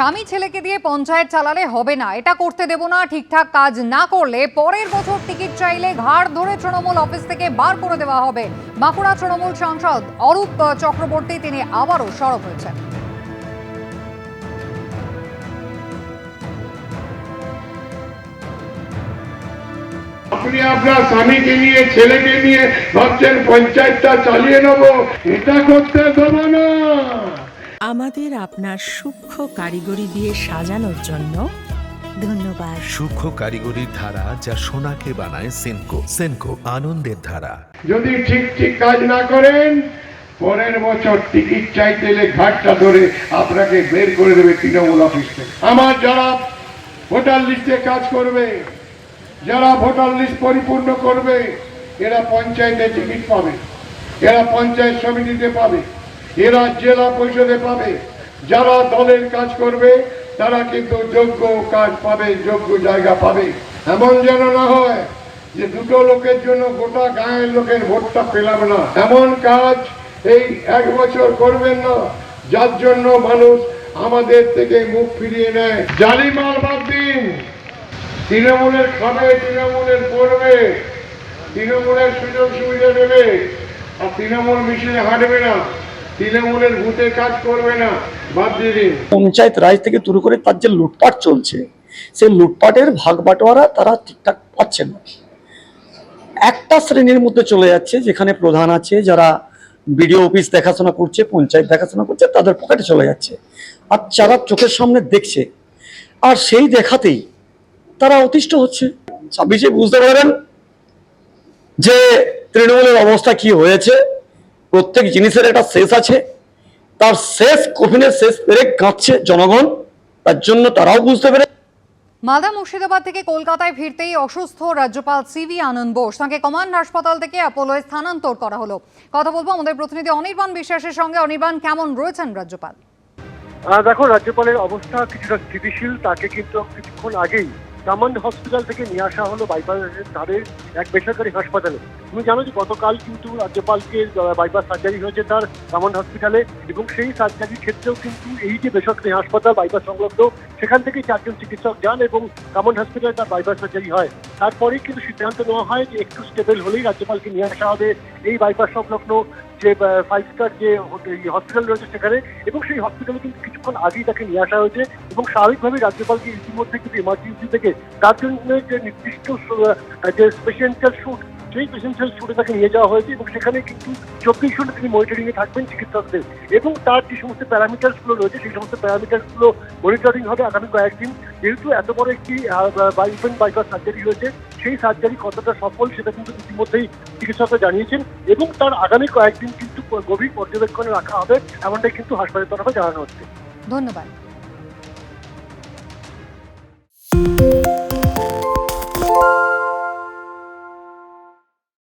স্বামী ছেলেকে দিয়ে পঞ্চায়েত চালালে হবে না, এটা করতে দেব না, ঠিকঠাক কাজ না করলে পরের বছর টিকিট চাইলে ঘাড় ধরে তৃণমূল অফিস থেকে বার করে দেওয়া হবে। বাঁকুড়া তৃণমূল সাংসদ অরূপ চক্রবর্তী তিনি আবারও সরব হয়েছেন। আপনি আপনার স্বামীকে নিয়ে ছেলেকে নিয়ে ভাবছেন পঞ্চায়েতটা চালিয়ে নেব, এটা করতে দেব না। আমাদের আপনার সূক্ষ্ম কারিগরি দিয়ে সাজানোর জন্য ধন্যবাদ। সূক্ষ্ম কারিগরির ধারা যা সোনাকে বানায় সেনকো। সেনকো আনন্দের ধারা। যদি ঠিক কাজ না করেন পরের বছর টিকিট চাইতে এলে ঘাটটা ধরে আপনাকে বের করে দেবে তৃণমূল অফিস থেকে। আমার যারা ভোটার লিস্টে কাজ করবে, যারা ভোটার লিস্ট পরিপূর্ণ করবে, এরা পঞ্চায়েতে টিকিট পাবে, এরা পঞ্চায়েত সমিতিতে পাবে, এরা জেলা পরিষদে পাবে। যারা দলের কাজ করবে তারা কিন্তু যোগ্য কাজ পাবে, যোগ্য জায়গা পাবে। এমন যেন না হয় যে দুটো লোকের জন্য গোটা গাঁয়ের লোকের ভোটটা পেলাম না। এমন কাজ এই এক বছর করবেন না যার জন্য মানুষ আমাদের থেকে মুখ ফিরিয়ে নেয়। জালি মাল বাদ দিন, তৃণমূলের খাবে, তৃণমূলের করবে, তৃণমূলের সুযোগ সুবিধা দেবে, আর তৃণমূল মিছিলে হাঁটবে না, তৃণমূলের ভূতে কাজ করবে না, বাদ দিয়ে দিন। পঞ্চায়েত রাজ থেকে শুরু করে তার যে লুটপাট চলছে, সেই লুটপাটের ভাগ বাটোয়ারা তারা ঠিকঠাক পাচ্ছে না। একটা শ্রেণীর মধ্যে চলে যাচ্ছে যেখানে প্রধান আছে, যারা বিডিও অফিস দেখাশোনা করছে, পঞ্চায়েত দেখাশোনা করছে, তাদের পকেটে চলে যাচ্ছে। আর যারা চোখের সামনে দেখছে আর সেই দেখাতেই তারা অতিষ্ঠ হচ্ছে। 26 বুঝতে পারবেন যে তৃণমূলের অবস্থা কি হয়েছে। প্রত্যেক জিনিসের একটা শেষ আছে, তার শেষ কফিনের শেষ পেরে কাঁদছে জনগণ, তার জন্য তারাও বুঝতে পেরে। মালদা মুর্শিদাবাদ থেকে কলকাতায় ফিরতেই অসুস্থ রাজ্যপাল সিভি আনন্দ বোস, তাঁকে কমান্ড হাসপাতাল থেকে অ্যাপোলোয় স্থানান্তর করা হলো। কথা বলবো আমাদের প্রতিনিধি অনির্বাণ বিশ্বাসের সঙ্গে। অনির্বাণ, কেমন রয়েছেন রাজ্যপাল? দেখো, রাজ্যপালের অবস্থা কিছুটা স্থিতিশীল। তাকে কিন্তু কিছুক্ষণ আগেই কামান্ড হসপিটাল থেকে নিয়ে আসা হলো বাইপাসের ধারে এক বেসরকারি হাসপাতালে। তুমি জানো যে গতকাল কিন্তু রাজ্যপালকে বাইপাস সার্জারি হয়েছে তার কামান্ড হসপিটালে, এবং সেই সার্জারির ক্ষেত্রেও কিন্তু এই যে বেসরকারি হাসপাতাল বাইপাস সংলগ্ন, সেখান থেকে 4 জন চিকিৎসক যান এবং কামান্ড হসপিটালে তার বাইপাস সার্জারি হয়। তারপরেই কিন্তু সিদ্ধান্ত নেওয়া হয় যে একটু স্টেবল হলেই রাজ্যপালকে নিয়ে আসা হবে এই বাইপাস সংলগ্ন যে 5 স্টার যে হসপিটাল রয়েছে সেখানে, এবং সেই হসপিটালে কিন্তু কিছুক্ষণ আগেই তাকে নিয়ে আসা হয়েছে। এবং স্বাভাবিকভাবেই রাজ্যপালকে ইতিমধ্যে কিন্তু ইমার্জেন্সি থেকে তার জন্য যে নির্দিষ্ট যে প্রেসিডেন্সিয়াল শুট, সেই প্রেসিডেন্সিয়াল শুটে তাকে নিয়ে যাওয়া হয়েছে, এবং সেখানে কিন্তু 24 ঘন্টা তিনি মনিটরিংয়ে থাকবেন চিকিৎসকদের, এবং তার যে সমস্ত প্যারামিটারসগুলো রয়েছে সেই সমস্ত প্যারামিটারসগুলো মনিটরিং হবে আগামী কয়েকদিন। যেহেতু এত বড় একটি বাইপাস সার্জারি হয়েছে, সেই সার্জারি কতটা সফল সেটা কিন্তু ইতিমধ্যেই চিকিৎসকরা জানিয়েছেন, এবং তার আগামী কয়েকদিন কিন্তু গভীর পর্যবেক্ষণে রাখা হবে, এমনটাই কিন্তু হাসপাতালের তরফে জানানো হচ্ছে। ধন্যবাদ।